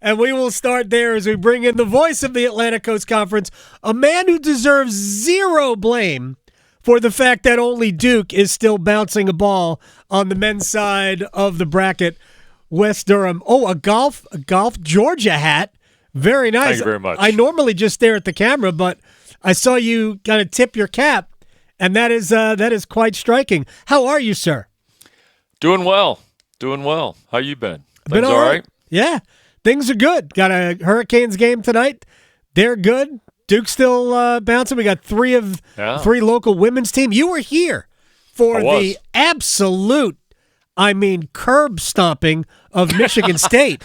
And we will start there as we bring in the voice of the Atlantic Coast Conference, a man who deserves zero blame for the fact that only Duke is still bouncing a ball on the men's side of the bracket. Wes Durham. Oh, a golf Georgia hat. Very nice. Thank you very much. I normally just stare at the camera, but I saw you kind of tip your cap, and that is quite striking. How are you, sir? Doing well. How you been? Been all right? Yeah, things are good. Got a Hurricanes game tonight. They're good. Duke's still bouncing. We got three three local women's team. You were here for the absolute, curb stomping of Michigan State.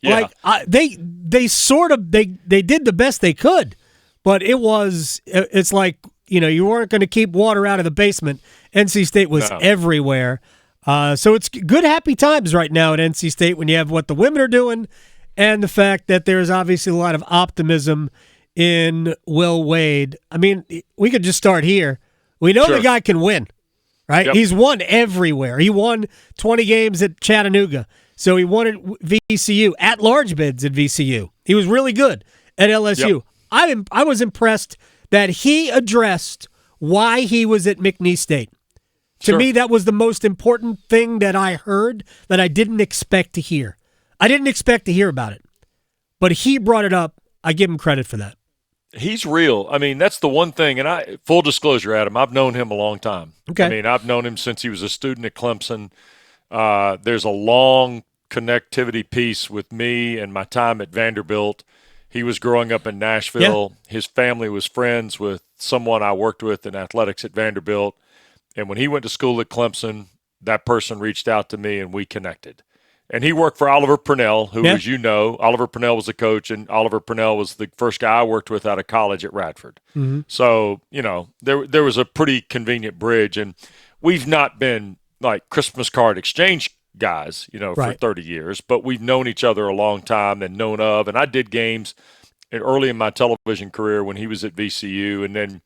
Yeah. They did the best they could, but it's like, you weren't going to keep water out of the basement. NC State was everywhere. So it's good, happy times right now at NC State when you have what the women are doing and the fact that there's obviously a lot of optimism in Will Wade. I mean, we could just start here. We know the guy can win, right? Yep. He's won everywhere. He won 20 games at Chattanooga. So he won at VCU, at large bids at VCU. He was really good at LSU. Yep. I was impressed that he addressed why he was at McNeese State. To me, that was the most important thing that I heard that I didn't expect to hear. I didn't expect to hear about it. But he brought it up. I give him credit for that. He's real. I mean, that's the one thing. And full disclosure, Adam, I've known him a long time. Okay. I mean, I've known him since he was a student at Clemson. There's a long connectivity piece with me and my time at Vanderbilt. He was growing up in Nashville. Yeah. His family was friends with someone I worked with in athletics at Vanderbilt. And when he went to school at Clemson, that person reached out to me and we connected. And he worked for Oliver Purnell, who, as you know, Oliver Purnell was the coach, and Oliver Purnell was the first guy I worked with out of college at Radford. Mm-hmm. So, there was a pretty convenient bridge. And we've not been like Christmas card exchange guys, for 30 years, but we've known each other a long time and known of. And I did games early in my television career when he was at VCU, and then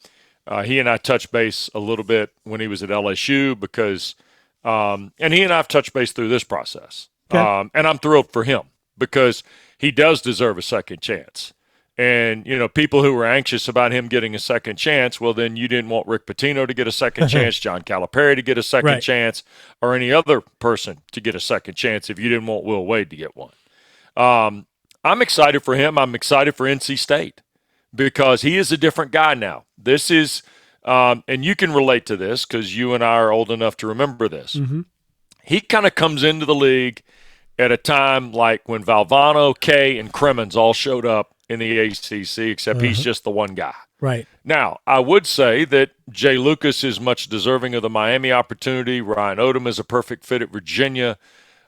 he and I touched base a little bit when he was at LSU because and he and I have touched base through this process. Okay. And I'm thrilled for him because he does deserve a second chance. And, people who were anxious about him getting a second chance, well, then you didn't want Rick Pitino to get a second chance, John Calipari to get a second chance, or any other person to get a second chance if you didn't want Will Wade to get one. I'm excited for him. I'm excited for NC State because he is a different guy now. This is and you can relate to this because you and I are old enough to remember this. Mm-hmm. He kind of comes into the league at a time like when Valvano, Kay, and Crimmins all showed up in the ACC, except he's just the one guy. Right. Now, I would say that Jay Lucas is much deserving of the Miami opportunity. Ryan Odom is a perfect fit at Virginia.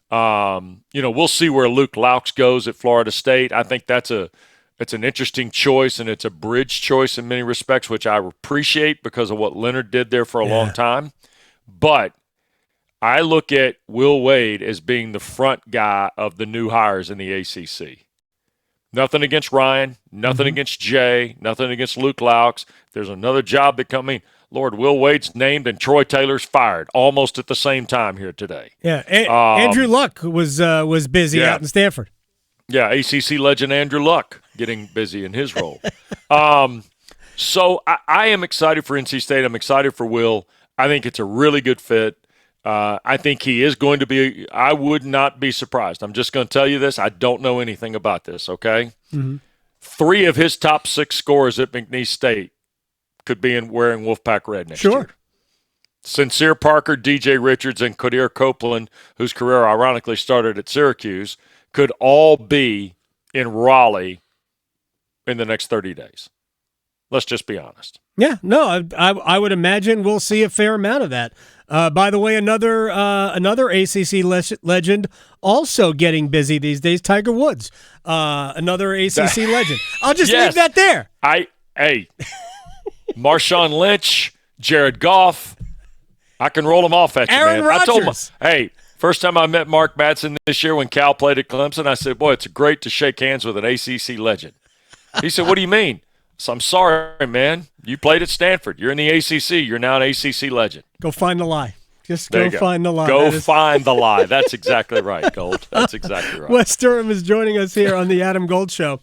We'll see where Luke Laux goes at Florida State. I think it's an interesting choice, and it's a bridge choice in many respects, which I appreciate because of what Leonard did there for a long time. But I look at Will Wade as being the front guy of the new hires in the ACC. Nothing against Ryan, nothing against Jay, nothing against Luke Laux. There's another job that coming. Lord, Will Wade's named and Troy Taylor's fired almost at the same time here today. Yeah, Andrew Luck was busy out in Stanford. Yeah, ACC legend Andrew Luck getting busy in his role. So I am excited for NC State. I'm excited for Will. I think it's a really good fit. I think he is going to be – I would not be surprised. I'm just going to tell you this. I don't know anything about this, okay? Mm-hmm. 3 of his top 6 scorers at McNeese State could be wearing Wolfpack red next year. Sincere Parker, DJ Richards, and Kadir Copeland, whose career ironically started at Syracuse, could all be in Raleigh in the next 30 days. Let's just be honest. Yeah, no, I would imagine we'll see a fair amount of that. By the way, another ACC legend also getting busy these days, Tiger Woods, another ACC legend. I'll just leave that there. Marshawn Lynch, Jared Goff, I can roll them off at you, Aaron man. Rodgers. I told him, first time I met Mark Batson this year when Cal played at Clemson, I said, boy, it's great to shake hands with an ACC legend. He said, what do you mean? So I'm sorry, man. You played at Stanford. You're in the ACC. You're now an ACC legend. Go find the lie. Just go find the lie. Go find the lie. That's exactly right, Gold. That's exactly right. Wes Durham is joining us here on the Adam Gold Show.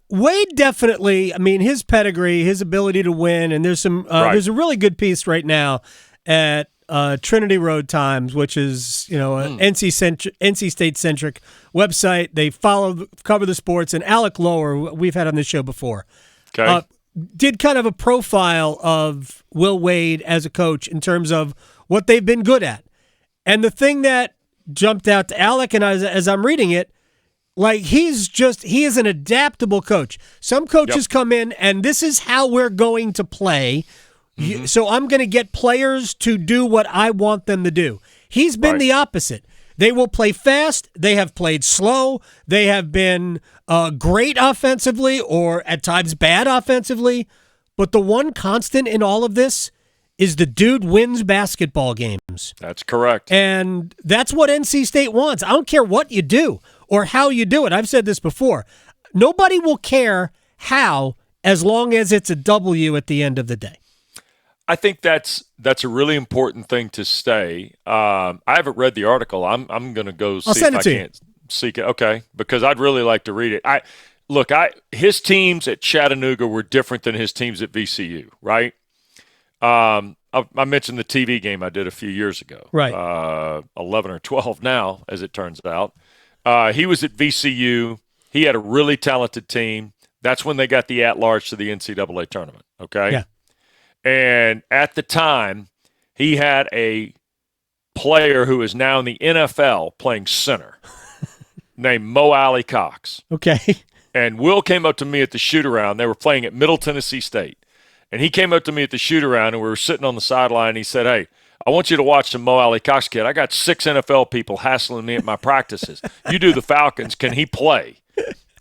Wade definitely, I mean, his pedigree, his ability to win, and there's a really good piece right now at Trinity Road Times, which is an NC State centric website. They cover the sports, and Alec Lower, we've had on this show before, did kind of a profile of Will Wade as a coach in terms of what they've been good at. And the thing that jumped out to Alec, and as I'm reading it, like he is an adaptable coach. Some coaches come in and this is how we're going to play. So I'm going to get players to do what I want them to do. He's been the opposite. They will play fast. They have played slow. They have been great offensively or at times bad offensively. But the one constant in all of this is the dude wins basketball games. That's correct. And that's what NC State wants. I don't care what you do or how you do it. I've said this before. Nobody will care how as long as it's a W at the end of the day. I think that's a really important thing to say. I haven't read the article. I'm going to go see if I can't seek it. Okay, because I'd really like to read it. His teams at Chattanooga were different than his teams at VCU, right? I mentioned the TV game I did a few years ago. Right. 11 or 12 now, as it turns out. He was at VCU. He had a really talented team. That's when they got the at-large to the NCAA tournament, okay? Yeah. And at the time, he had a player who is now in the NFL playing center named Mo Alley Cox. Okay. And Will came up to me at the shoot-around. They were playing at Middle Tennessee State. And he came up to me at the shoot-around, and we were sitting on the sideline, and he said, "Hey, I want you to watch the Mo Alley Cox kid. I got 6 NFL people hassling me at my practices. You do the Falcons. Can he play?"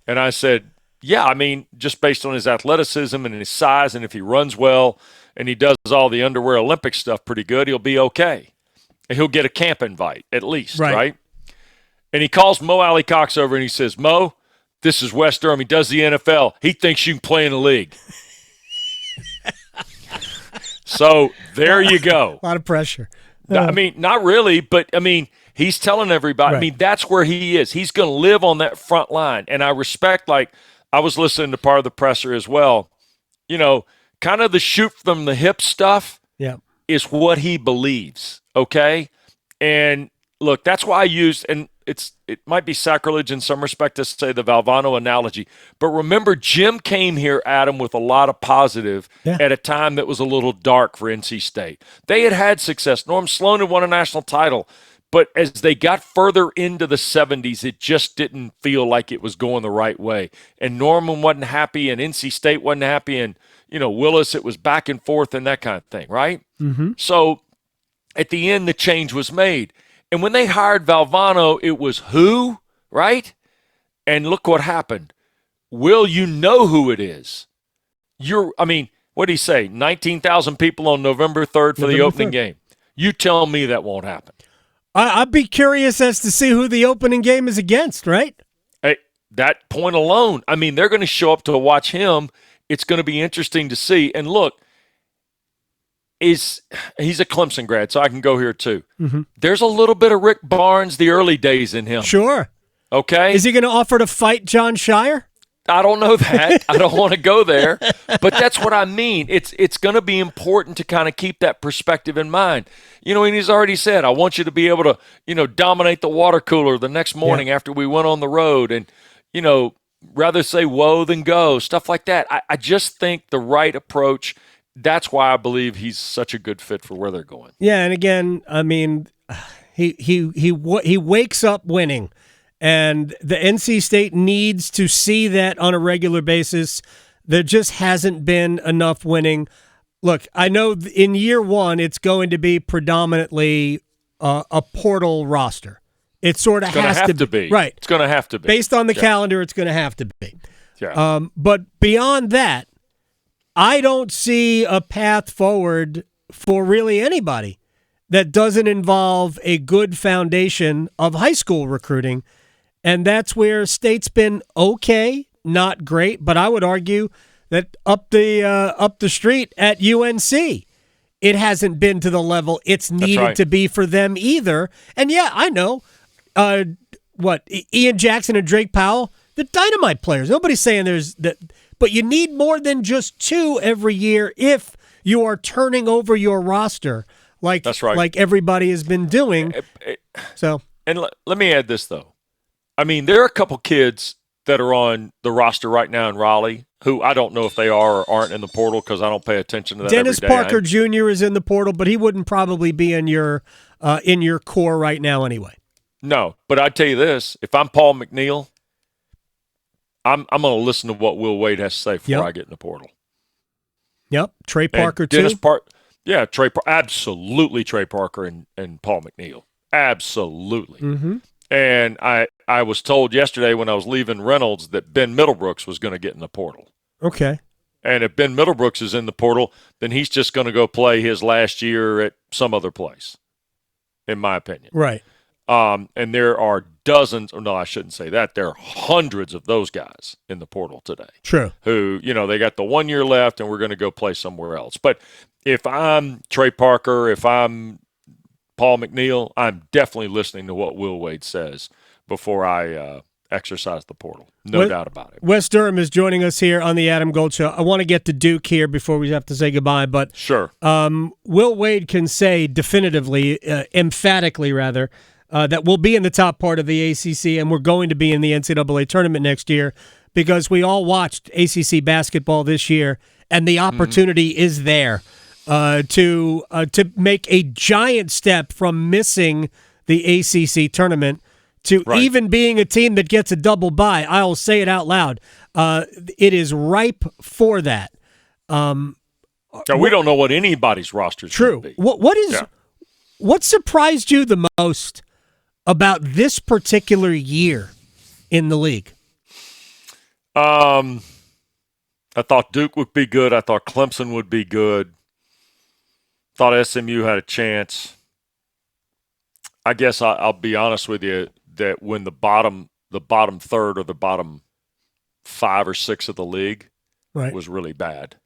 And I said, "Yeah, I mean, just based on his athleticism and his size, and if he runs well and he does all the underwear Olympic stuff pretty good, he'll be okay. And he'll get a camp invite at least, right?" And he calls Mo Alley Cox over, and he says, "Mo, this is Wes Durham. He does the NFL. He thinks you can play in the league." So there you go. A lot of pressure. I mean, not really, but, I mean, he's telling everybody. Right. I mean, that's where he is. He's going to live on that front line. And I respect, like, I was listening to part of the presser as well. You know, kind of the shoot from the hip stuff is what he believes, okay? And, look, that's why I used – and it might be sacrilege in some respect to say the Valvano analogy. But remember, Jim came here, Adam, with a lot of positive at a time that was a little dark for NC State. They had success. Norm Sloan had won a national title. But as they got further into the 70s, it just didn't feel like it was going the right way. And Norman wasn't happy, and NC State wasn't happy, and, you know, Willis, it was back and forth and that kind of thing, right? Mm-hmm. So at the end, the change was made. And when they hired Valvano, it was who, right? And look what happened. Will, you know who it is. What did he say? 19,000 people on November 3rd for the opening game. You tell me that won't happen. I'd be curious as to see who the opening game is against, right? Hey, that point alone, I mean, they're going to show up to watch him. It's going to be interesting to see. And look, he's a Clemson grad, so I can go here too. Mm-hmm. There's a little bit of Rick Barnes, the early days in him. Sure. Okay? Is he going to offer to fight Jon Scheyer? I don't know that. I don't want to go there. But that's what I mean. It's going to be important to kind of keep that perspective in mind. You know, and he's already said, I want you to be able to, you know, dominate the water cooler the next morning after we went on the road and, you know, rather say whoa than go, stuff like that. I just think the right approach, that's why I believe he's such a good fit for where they're going. Yeah, and again, I mean, he wakes up winning. And the NC State needs to see that on a regular basis. There just hasn't been enough winning. Look, I know in year one it's going to be predominantly a portal roster. It sort of has to be. Right. It's going to have to be. Based on the calendar, it's going to have to be. Yeah. But beyond that, I don't see a path forward for really anybody that doesn't involve a good foundation of high school recruiting. And that's where State's been okay, not great, but I would argue that up the street at UNC, it hasn't been to the level it's needed to be for them either. And yeah, I know. Ian Jackson and Drake Powell, the dynamite players. Nobody's saying there's that, but you need more than just two every year if you are turning over your roster like everybody has been doing. And let me add this though. I mean, there are a couple kids that are on the roster right now in Raleigh who I don't know if they are or aren't in the portal because I don't pay attention to that. Dennis every day. Parker Jr. is in the portal, but he wouldn't probably be in your core right now anyway. No, but I tell you this: if I'm Paul McNeil, I'm going to listen to what Will Wade has to say before I get in the portal. Yep, Trey Parker and Dennis too. Absolutely Trey Parker and Paul McNeil, absolutely. Mm-hmm. And I was told yesterday when I was leaving Reynolds that Ben Middlebrooks was going to get in the portal. Okay. And if Ben Middlebrooks is in the portal, then he's just going to go play his last year at some other place, in my opinion. Right. And there are dozens, or no, I shouldn't say that. There are hundreds of those guys in the portal today. True. Who, they got the 1 year left and we're going to go play somewhere else. But if I'm Trey Parker, if I'm Paul McNeil, I'm definitely listening to what Will Wade says before I exercise the portal. No doubt about it. Wes Durham is joining us here on the Adam Gold Show. I want to get to Duke here before we have to say goodbye, but sure. Will Wade can say definitively, emphatically rather, that we'll be in the top part of the ACC and we're going to be in the NCAA tournament next year because we all watched ACC basketball this year and the opportunity is there to make a giant step from missing the ACC tournament to even being a team that gets a double bye. I'll say it out loud. It is ripe for that. Now, we don't know what anybody's roster is going to be. What surprised you the most about this particular year in the league? I thought Duke would be good. I thought Clemson would be good. Thought SMU had a chance. I guess I'll be honest with you that when the bottom third or the bottom 5 or 6 of the league was really bad.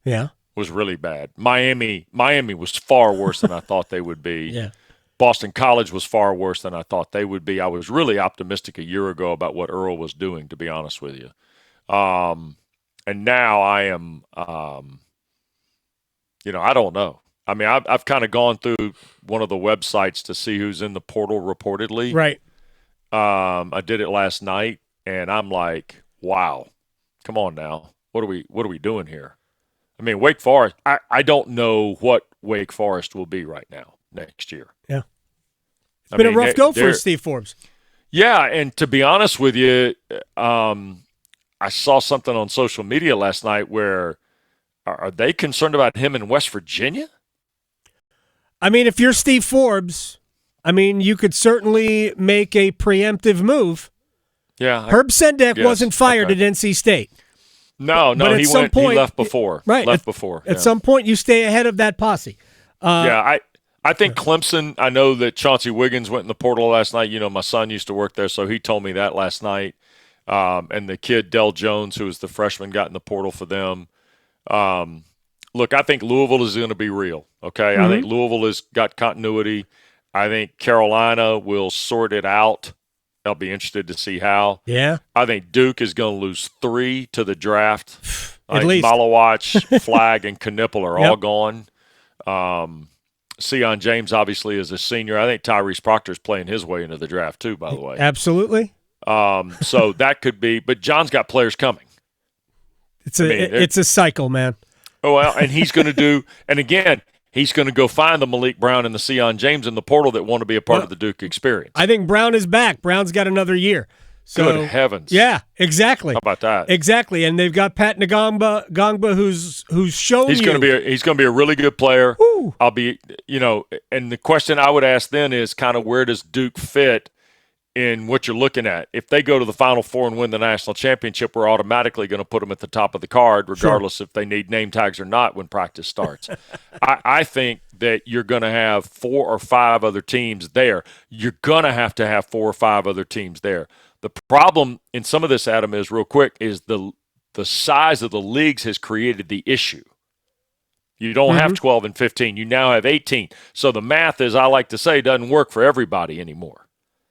Yeah. Was really bad. Miami was far worse than I thought they would be. Yeah. Boston College was far worse than I thought they would be. I was really optimistic a year ago about what Earl was doing, to be honest with you. And now I am, I don't know. I mean, I've kind of gone through one of the websites to see who's in the portal reportedly. Right. I did it last night, and I'm like, wow, come on now. What are we doing here? I mean, Wake Forest, I don't know what Wake Forest will be right now next year. Yeah. It's been a rough go for Steve Forbes. Yeah, and to be honest with you, I saw something on social media last night where are they concerned about him in West Virginia? I mean, if you're Steve Forbes, you could certainly make a preemptive move. Yeah. Herb Sendek wasn't fired at NC State. No, he left before. Right. At some point, you stay ahead of that posse. I think Clemson, I know that Chauncey Wiggins went in the portal last night. My son used to work there, so he told me that last night. And the kid, Del Jones, who was the freshman, got in the portal for them. Look, I think Louisville is going to be real, okay? I think Louisville has got continuity. I think Carolina will sort it out. I'll be interested to see how. Yeah. I think Duke is going to lose 3 to the draft. At least. Malawach, Flagg, and Knipple are all gone. Sion James obviously is a senior. I think Tyrese Proctor's playing his way into the draft too, by the way. Absolutely. So that could be, but John's got players coming. It's a cycle, man. Oh, well, and he's going to do, and again, he's going to go find the Malik Brown and the Sion James in the portal that want to be a part of the Duke experience. I think Brown is back. Brown's got another year. So, good heavens. Yeah, exactly. How about that? Exactly. And they've got Pat Ngongba who's shown he's going to be a really good player. Ooh. I'll be, and the question I would ask then is kind of where does Duke fit in what you're looking at? If they go to the Final Four and win the national championship, we're automatically going to put them at the top of the card, regardless if they need name tags or not when practice starts. I think that you're going to have 4 or 5 other teams there. You're going to have 4 or 5 other teams there. The problem in some of this, Adam, is real quick, is the size of the leagues has created the issue. You don't have 12 and 15. You now have 18. So the math, as I like to say, doesn't work for everybody anymore.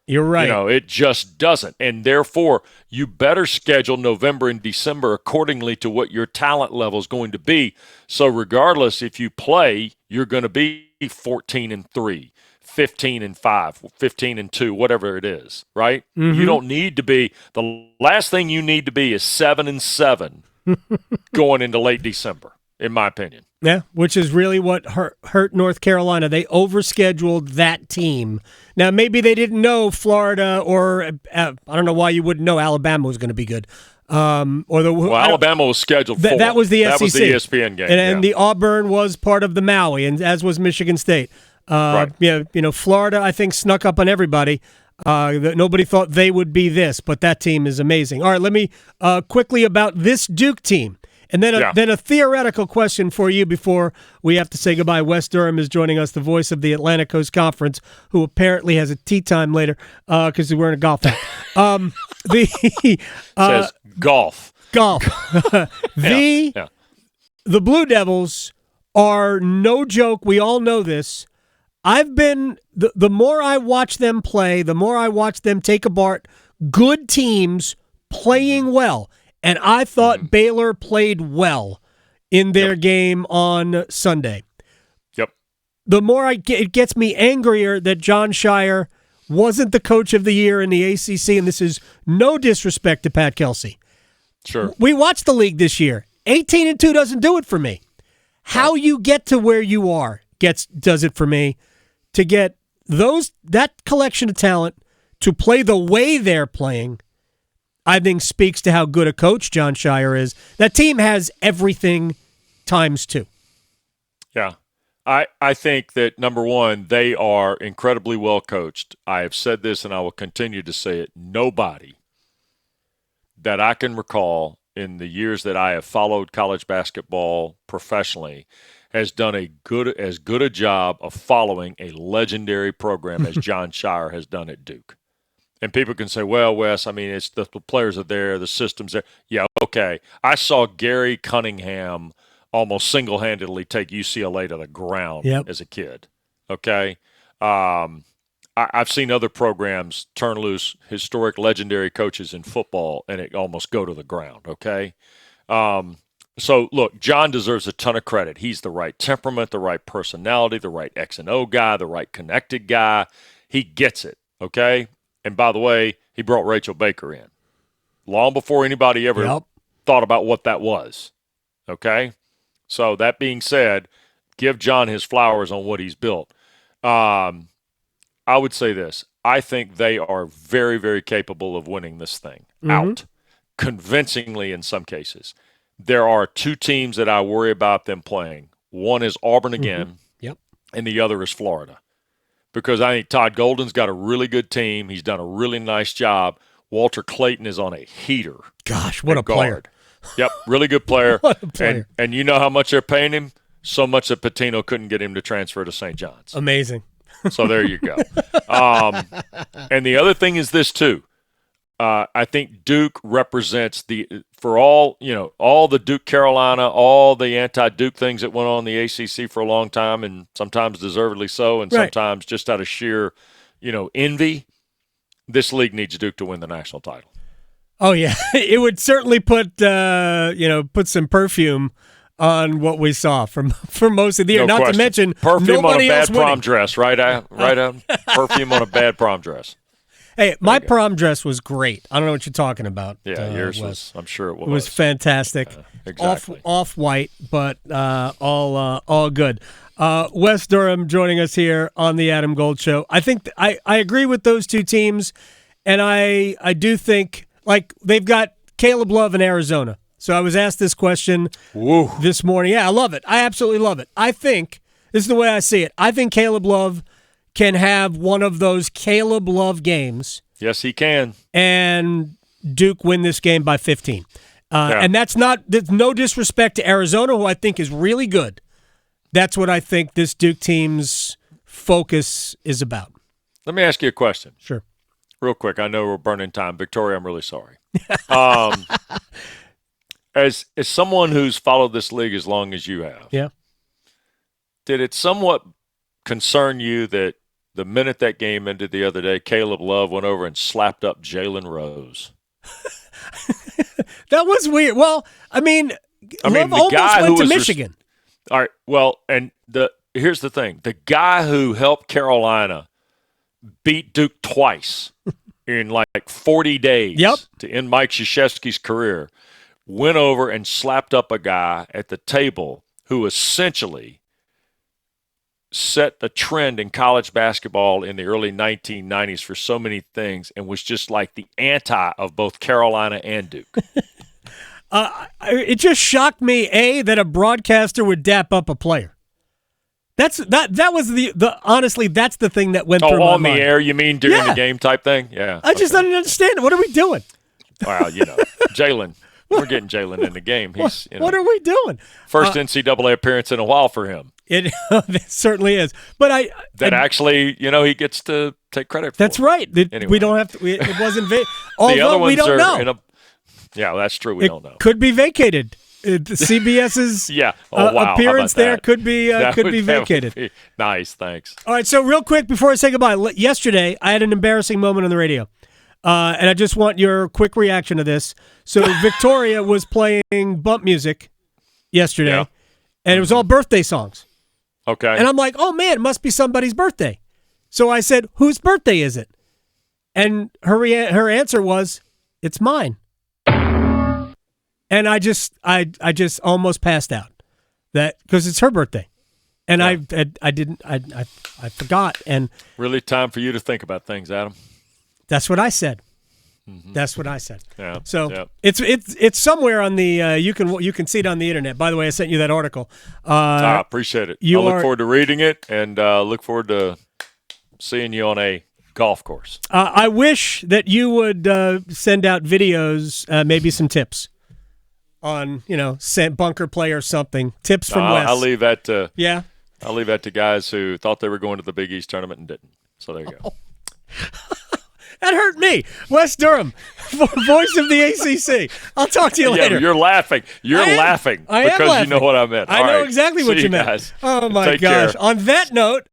You're right. It just doesn't. And therefore, you better schedule November and December accordingly to what your talent level is going to be. So regardless, if you play, you're going to be 14 and 3, 15 and 5, 15 and 2, whatever it is, right? You don't need to be. The last thing you need to be is 7 and 7 going into late December, in my opinion. Yeah, which is really what hurt North Carolina. They overscheduled that team. Now, maybe they didn't know Florida or I don't know why you wouldn't know Alabama was going to be good. Alabama was scheduled for. That was the SEC. That was the ESPN game. And the Auburn was part of the Maui, and as was Michigan State. Right. Florida, I think, snuck up on everybody. Nobody thought they would be this, but that team is amazing. All right, let me quickly about this Duke team. And then a theoretical question for you before we have to say goodbye. Wes Durham is joining us, the voice of the Atlantic Coast Conference, who apparently has a tea time later because he's wearing a golf hat. Says golf. Golf. The Blue Devils are no joke. We all know this. I've been the more I watch them play, the more I watch them take apart good teams playing well. And I thought Baylor played well in their game on Sunday. Yep. The more it gets me angrier that Jon Scheyer wasn't the coach of the year in the ACC, and this is no disrespect to Pat Kelsey. Sure. We watched the league this year. 18-2 doesn't do it for me. How you get to where you are does it for me. To get that collection of talent to play the way they're playing, I think speaks to how good a coach Jon Scheyer is. That team has everything times 2. Yeah. I think that, number one, they are incredibly well coached. I have said this and I will continue to say it. Nobody that I can recall in the years that I have followed college basketball professionally has done as good a job of following a legendary program as Jon Scheyer has done at Duke. And people can say, well, Wes, I mean, it's the players are there, the system's there. Yeah, okay. I saw Gary Cunningham almost single-handedly take UCLA to the ground as a kid, okay? I've seen other programs turn loose historic legendary coaches in football and it almost go to the ground, okay? So, look, Jon deserves a ton of credit. He's the right temperament, the right personality, the right X and O guy, the right connected guy. He gets it, okay? And by the way, he brought Rachel Baker in long before anybody ever thought about what that was, okay? So that being said, give Jon his flowers on what he's built. I would say this. I think they are very, very capable of winning this thing out, convincingly in some cases. There are 2 teams that I worry about them playing. One is Auburn again, and the other is Florida. Because I think Todd Golden's got a really good team. He's done a really nice job. Walter Clayton is on a heater. Gosh, what a player. Yep, really good player. What a player. And you know how much they're paying him? So much that Pitino couldn't get him to transfer to St. John's. Amazing. So there you go. And the other thing is this, too. I think Duke represents all the Duke Carolina, all the anti-Duke things that went on in the ACC for a long time, and sometimes deservedly so, and sometimes just out of sheer, envy. This league needs Duke to win the national title. Oh yeah, it would certainly put some perfume on what we saw for most of the year. No Not question. to mention perfume on a bad prom winning. Dress, right? Perfume on a bad prom dress. Hey, my prom dress was great. I don't know what you're talking about. Yeah, yours was. I'm sure it was. It was fantastic. Exactly. Off white, but all good. Wes Durham joining us here on the Adam Gold Show. I think I agree with those 2 teams, and I do think they've got Caleb Love in Arizona. So I was asked this question this morning. Yeah, I love it. I absolutely love it. I think this is the way I see it. I think Caleb Love can have one of those Caleb Love games. Yes, he can. And Duke win this game by 15. And there's no disrespect to Arizona, who I think is really good. That's what I think this Duke team's focus is about. Let me ask you a question. Sure. Real quick. I know we're burning time. Victoria, I'm really sorry. As someone who's followed this league as long as you have, it somewhat concern you that the minute that game ended the other day, Caleb Love went over and slapped up Jalen Rose? That was weird. Well, Love almost went to Michigan. All right. Well, and here's the thing: the guy who helped Carolina beat Duke twice in like 40 days to end Mike Krzyzewski's career went over and slapped up a guy at the table who essentially set the trend in college basketball in the early 1990s for so many things and was just like the anti of both Carolina and Duke. It just shocked me, that a broadcaster would dap up a player. That was the honestly, that's the thing that went through my mind. On the air, you mean during the game type thing? Yeah. I just didn't understand it. What are we doing? Well, Jalen. We're getting Jalen in the game. What are we doing? First NCAA appearance in a while for him. It certainly is. But actually, he gets to take credit for. That's right. Anyway. We don't have to. It wasn't. Although the other ones we don't know. Yeah, that's true. We don't know. Could be vacated. CBS's appearance there could be vacated. Nice, thanks. All right, so real quick before I say goodbye, yesterday I had an embarrassing moment on the radio, and I just want your quick reaction to this. So Victoria was playing bump music yesterday, and it was all birthday songs. Okay. And I'm like, oh, man, it must be somebody's birthday. So I said, whose birthday is it? And her answer was, it's mine. And I just almost passed out because it's her birthday, and I forgot. And really, time for you to think about things, Adam. That's what I said. Mm-hmm. That's what I said. Yeah. So it's somewhere on the you can see it on the internet. By the way, I sent you that article. I appreciate it. I look forward to reading it, and look forward to seeing you on a golf course. I wish that you would send out videos, maybe some tips on, bunker play or something. Tips from Wes. I'll leave that to I'll leave that to guys who thought they were going to the Big East tournament and didn't. So there you go. That hurt me. Wes Durham, voice of the ACC. I'll talk to you later. You're laughing. You're laughing because you know what I meant. I know exactly what you meant. Guys. Oh my Take gosh. care. On that note,